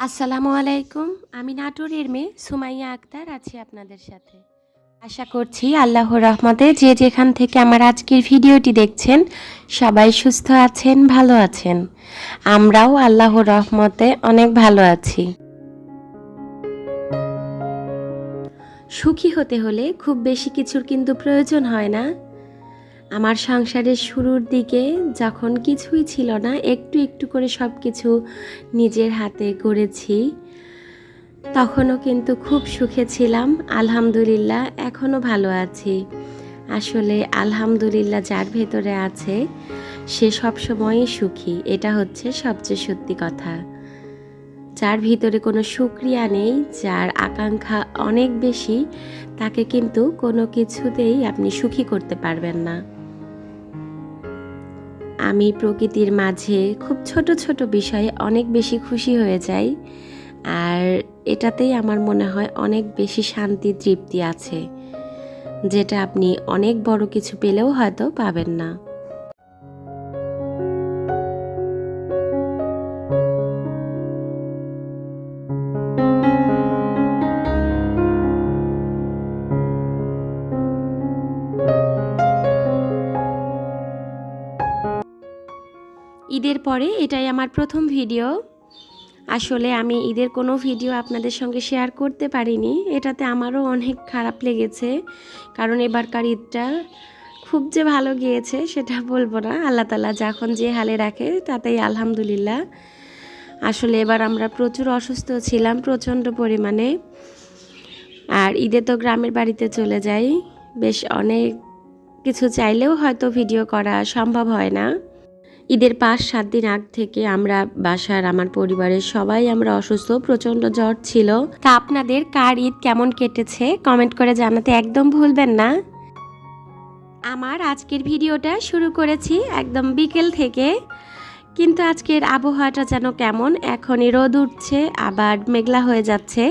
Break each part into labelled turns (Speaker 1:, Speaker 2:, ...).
Speaker 1: আসসালামু আলাইকুম। আমি নাটোরের মেয়ে সুমাইয়া আক্তার আছি আপনাদের সাথে। আশা করছি আল্লাহর রহমতে যে যেখান থেকে আমার আজকের ভিডিওটি দেখছেন সবাই সুস্থ আছেন, ভালো আছেন। আমরাও আল্লাহর রহমতে অনেক ভালো আছি। সুখী হতে হলে খুব বেশি কিছুর কিন্তু প্রয়োজন হয় না। আমার সংসারের শুরুর দিকে যখন কিছুই ছিল না, একটু একটু করে সব কিছু নিজের হাতে গড়েছি, তখনও কিন্তু খুব সুখে ছিলাম। আলহামদুলিল্লাহ এখনও ভালো আছি। আসলে আলহামদুলিল্লাহ যার ভেতরে আছে সে সবসময়ই সুখী, এটা হচ্ছে সবচেয়ে সত্যি কথা। যার ভিতরে কোনো শুকরিয়া নেই, যার আকাঙ্ক্ষা অনেক বেশি, তাকে কিন্তু কোনো কিছুতেই আপনি সুখী করতে পারবেন না। আমি প্রকৃতির মাঝে খুব ছোট ছোট বিষয়ে অনেক বেশি খুশি হয়ে যাই, আর এটাতেই আমার মনে হয় অনেক বেশি শান্তি তৃপ্তি আছে, যেটা আপনি অনেক বড় কিছু পেলেও হয়তো পাবেন না। ঈদের পরে এটাই আমার প্রথম ভিডিও। আসলে আমি ঈদের কোনো ভিডিও আপনাদের সঙ্গে শেয়ার করতে পারিনি, এটাতে আমারও অনেক খারাপ লেগেছে। কারণ এবারকার ঈদটা খুব যে ভালো গিয়েছে সেটা বলবো না, আল্লাহ তাআলা যখন যে হালে রাখে তাতেই আলহামদুলিল্লাহ। আসলে এবার আমরা প্রচুর অসুস্থ ছিলাম, প্রচণ্ড পরিমাণে। আর ঈদে তো গ্রামের বাড়িতে চলে যাই, বেশ অনেক কিছু চাইলেও হয়তো ভিডিও করা সম্ভব হয় না। ঈদের 5-7 দিন আগ থেকে আমরা বাসার আমার পরিবারের সবাই আমরা অসুস্থ, প্রচণ্ড জ্বর ছিল। তা আপনাদের কার ঈদ কেমন কেটেছে কমেন্ট করে জানাতে একদম ভুলবেন না। আমার আজকের ভিডিওটা শুরু করেছি একদম বিকেল থেকে, কিন্তু আজকের আবহাওয়াটা যেন কেমন, এখনই রোদ উঠছে আবার মেঘলা হয়ে যাচ্ছে।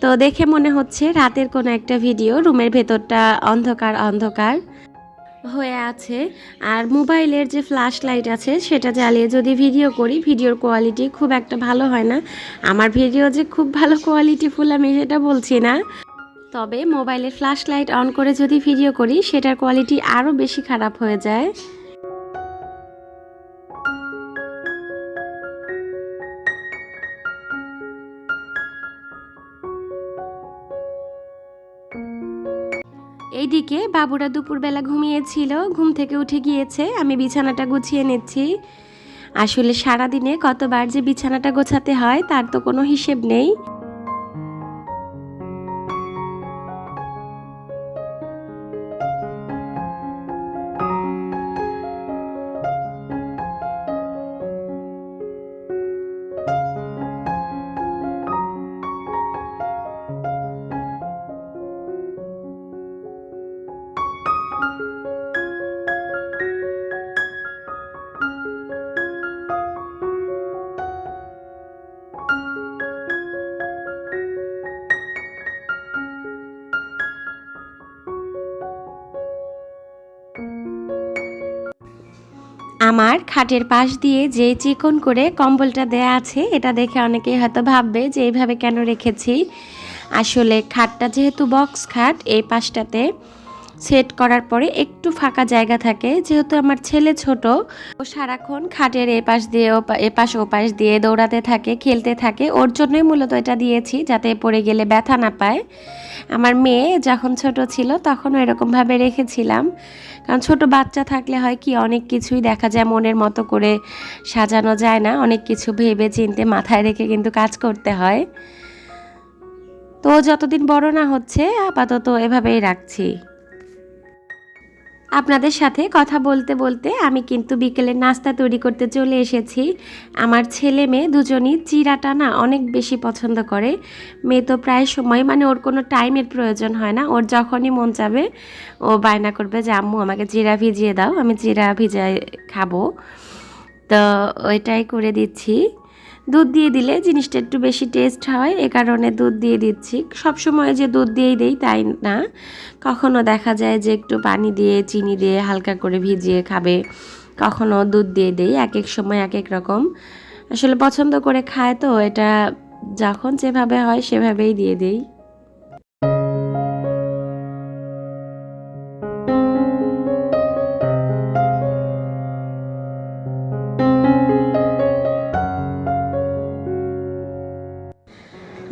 Speaker 1: তো দেখে মনে হচ্ছে রাতের কোনো একটা ভিডিও, রুমের ভেতরটা অন্ধকার অন্ধকার হয়ে আছে। আর মোবাইলের যে ফ্ল্যাশ লাইট আছে সেটা জ্বালিয়ে যদি ভিডিও করি, ভিডিওর কোয়ালিটি খুব একটা ভালো হয় না। আমার ভিডিও যে খুব ভালো কোয়ালিটিফুল আমি সেটা বলছি না, তবে মোবাইলের ফ্ল্যাশ লাইট অন করে যদি ভিডিও করি সেটার কোয়ালিটি আরও বেশি খারাপ হয়ে যায়। এইদিকে বাবুরা দুপুরবেলা ঘুমিয়েছিল, ঘুম থেকে উঠে গিয়েছে, আমি বিছানাটা গুছিয়ে নিচ্ছি। আসলে সারাদিনে কতবার যে বিছানাটা গোছাতে হয় তার তো কোনো হিসেব নেই। আমার খাটের পাশ দিয়ে যে চিকন করে কম্বলটা দেয়া আছে, এটা দেখে অনেকেই হয়তো ভাববে যে এইভাবে কেন রেখেছি। আসলে খাটটা যেহেতু বক্স খাট, এই পাশটাতে সেট করার পরে একটু ফাঁকা জায়গা থাকে। যেহেতু আমার ছেলে ছোট, ও সারাক্ষণ খাটের এপাশ দিয়ে এপাশ ওপাশ দিয়ে দৌড়াতে থাকে, খেলতে থাকে, ওর জন্যই মূলত এটা দিয়েছি, যাতে পড়ে গেলে ব্যথা না পায়। আমার মেয়ে যখন ছোট ছিল তখনও এরকমভাবে রেখেছিলাম, কারণ ছোট বাচ্চা থাকলে হয় কি অনেক কিছুই দেখা যায় মনের মতো করে সাজানো যায় না, অনেক কিছু ভেবে চিন্তে মাথায় রেখে কিন্তু কাজ করতে হয়। তো যতদিন বড় না হচ্ছে আপাতত এভাবেই রাখছি। আপনাদের সাথে কথা বলতে বলতে আমি কিন্তু বিকেলের নাস্তা তৈরি করতে চলে এসেছি। আমার ছেলে মেয়ে দুজনই চিড়াটা না অনেক বেশি পছন্দ করে। মেয়ে তো প্রায় সময়, মানে ওর কোনো টাইমের প্রয়োজন হয় না, ওর যখনই মন চাবে ও বায়না করবে যে আম্মু আমাকে চিড়া ভিজিয়ে দাও, আমি চিড়া ভিজায় খাবো। তো ওইটাই করে দিচ্ছি। দুধ দিয়ে দিলে জিনিসটা একটু বেশি টেস্ট হয়, এ কারণে দুধ দিয়ে দিচ্ছি। সব সময় যে দুধ দিয়েই দেই তাই না, কখনো দেখা যায় যে একটু পানি দিয়ে চিনি দিয়ে হালকা করে ভিজিয়ে খাবে, কখনো দুধ দিয়ে দেই, এক এক সময় এক এক রকম। আসলে পছন্দ করে খায় তো, এটা যখন যেভাবে হয় সেভাবেই দিয়ে দিই।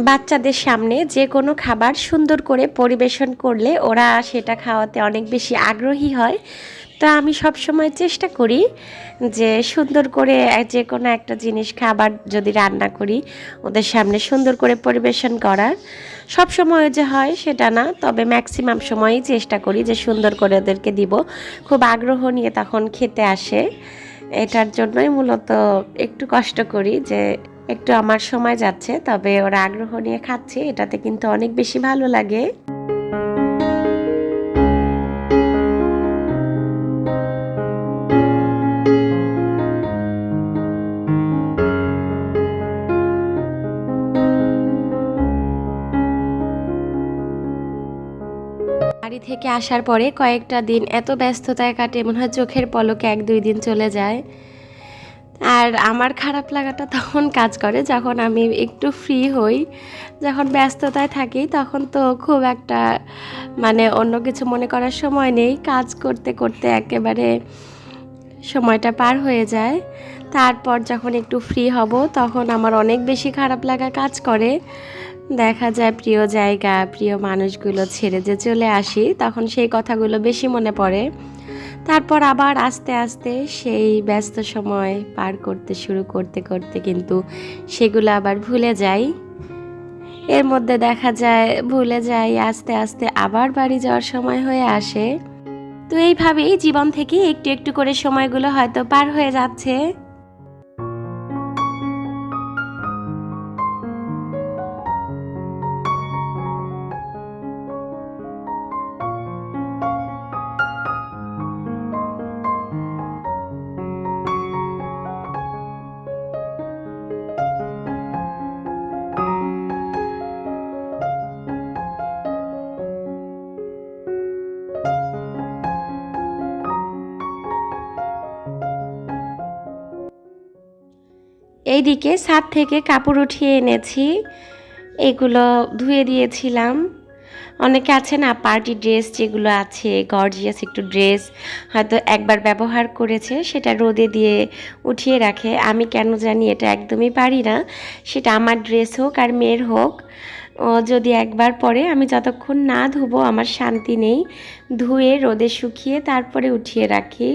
Speaker 1: বাচ্চাদের সামনে যে কোনো খাবার সুন্দর করে পরিবেশন করলে ওরা সেটা খাওয়াতে অনেক বেশি আগ্রহী হয়। তো আমি সব সময় চেষ্টা করি যে সুন্দর করে যে কোনো একটা জিনিস খাবার যদি রান্না করি ওদের সামনে সুন্দর করে পরিবেশন করার। সব সময় যে হয় সেটা না, তবে ম্যাক্সিমাম সময়ই চেষ্টা করি যে সুন্দর করে ওদেরকে দিব, খুব আগ্রহ নিয়ে তখন খেতে আসে। এটার জন্যই মূলত একটু কষ্ট করি যে একটু আমার সময় যাচ্ছে, তবে ওরা আগ্রহ নিয়ে খাচ্ছে, এটাতে কিন্তু অনেক বেশি ভালো লাগে। বাড়ি থেকে আসার পরে কয়েকটা দিন এত ব্যস্ততায় কাটে, মনে হয় চোখের পলকে 1-2 দিন চলে যায়। আর আমার খারাপ লাগাটা তখন কাজ করে যখন আমি একটু ফ্রি হই, যখন ব্যস্ততায় থাকি তখন তো খুব একটা মানে অন্য কিছু মনে করার সময় নেই, কাজ করতে করতে একেবারে সময়টা পার হয়ে যায়। তারপর যখন একটু ফ্রি হব তখন আমার অনেক বেশি খারাপ লাগা কাজ করে। দেখা যায় প্রিয় জায়গা, প্রিয় মানুষগুলো ছেড়ে যে চলে আসি, তখন সেই কথাগুলো বেশি মনে পড়ে। তারপর আবার আস্তে আস্তে সেই ব্যস্ত সময় পার করতে শুরু করতে করতে কিন্তু সেগুলো আবার ভুলে যাই। এর মধ্যে দেখা যায় ভুলে যাই, আস্তে আস্তে আবার বাড়ি যাওয়ার সময় হয়ে আসে। তো এইভাবেই জীবন থেকে একটু একটু করে সময়গুলো হয়তো পার হয়ে যাচ্ছে। এইদিকে ছাদ থেকে কাপড় উঠিয়ে এনেছি, এগুলো ধুয়ে দিয়েছিলাম। অনেকে আছে না পার্টি ড্রেস যেগুলো আছে, গর্জিয়াস একটু ড্রেস হয়তো একবার ব্যবহার করেছে, সেটা রোদে দিয়ে উঠিয়ে রাখে। আমি কেন জানি এটা একদমই পারি না, সেটা আমার ড্রেস হোক আর মেয়ের হোক। যদি একবার পরে আমি যতক্ষণ না ধুবো আমার শান্তি নেই। ধুয়ে রোদে শুকিয়ে তারপরে উঠিয়ে রাখি।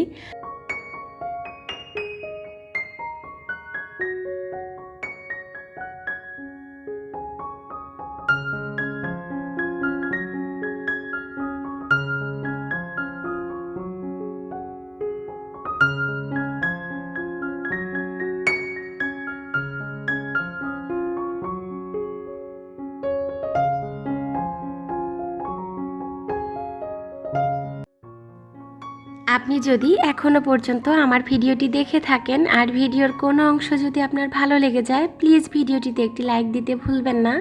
Speaker 1: আপনি যদি এখনও পর্যন্ত আমার ভিডিওটি দেখে থাকেন আর ভিডিওর কোনো অংশ যদি আপনার ভালো লেগে যায়, প্লিজ ভিডিওটিতে একটি লাইক দিতে ভুলবেন না,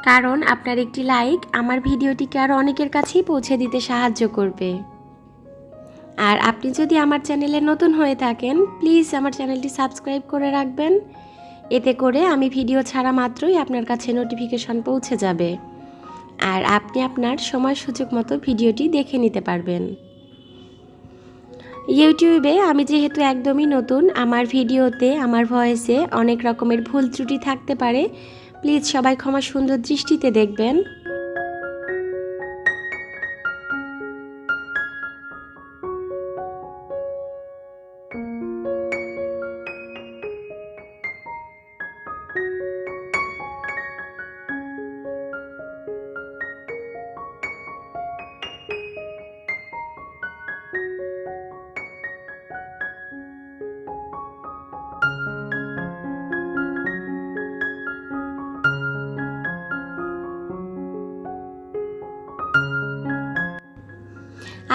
Speaker 1: কারণ আপনার একটি লাইক আমার ভিডিওটিকে আরও অনেকের কাছেই পৌঁছে দিতে সাহায্য করবে। আর আপনি যদি আমার চ্যানেলে নতুন হয়ে থাকেন, প্লিজ আমার চ্যানেলটি সাবস্ক্রাইব করে রাখবেন, এতে করে আমি ভিডিও ছাড়া মাত্রই আপনার কাছে নোটিফিকেশন পৌঁছে যাবে আর আপনি আপনার সময় সুযোগ মতো ভিডিওটি দেখে নিতে পারবেন। ইউটিউবে আমি যেহেতু একদমই নতুন, আমার ভিডিওতে আমার ভয়েসে অনেক রকমের ভুল ত্রুটি থাকতে পারে, প্লিজ সবাই ক্ষমা সুন্দর দৃষ্টিতে দেখবেন।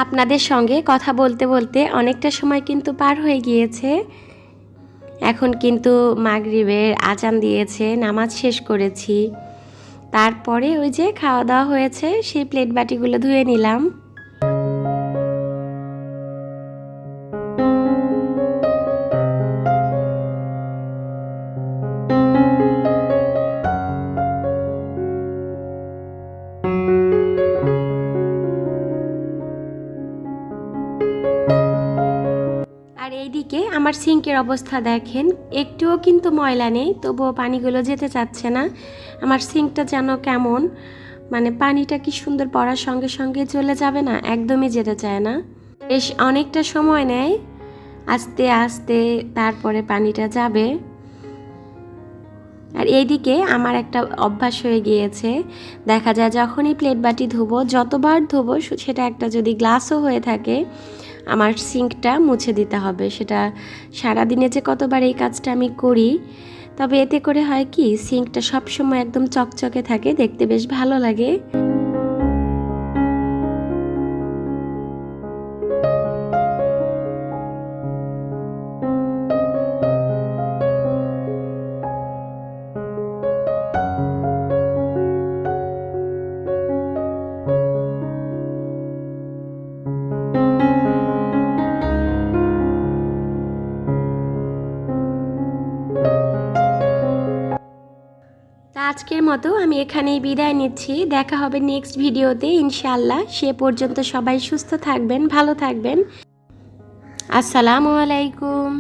Speaker 1: আপনাদের সঙ্গে কথা বলতে বলতে অনেকটা সময় কিন্তু পার হয়ে গিয়েছে। এখন কিন্তু মাগরিবের আজান দিয়েছে, নামাজ শেষ করেছি, তারপরে ওই যে খাওয়া দাওয়া হয়েছে, সেই প্লেট বাটিগুলো ধুয়ে নিলাম। এইদিকে আমার সিঙ্কের অবস্থা দেখেন, একটুও কিন্তু ময়লা নেই, তবুও পানিগুলো যেতে চাচ্ছে না। আমার সিঙ্কটা যেন কেমন, মানে পানিটা কি সুন্দর পড়ার সঙ্গে সঙ্গে চলে যাবে না, একদমই যেতে চায় না। বেশ অনেকটা সময় নেয়, আস্তে আস্তে তারপরে পানিটা যাবে। আর এইদিকে আমার একটা অভ্যাস হয়ে গিয়েছে, দেখা যায় যখনই প্লেট বাটি ধুবো, যতবার ধুবো সেটা একটা যদি গ্লাসও হয়ে থাকে, আমার সিঙ্কটা মুছে দিতে হবে। সেটা সারাদিনে যে কতবার এই কাজটা আমি করি, তবে এতে করে হয় কি, সিঙ্কটা সবসময় একদম চকচকে থাকে, দেখতে বেশ ভালো লাগে। আজকের মতো আমি এখানেই বিদায় নিচ্ছি। দেখা হবে নেক্সট ভিডিওতে ইনশাআল্লাহ। সে পর্যন্ত সবাই সুস্থ থাকবেন, ভালো থাকবেন। আসসালামু আলাইকুম।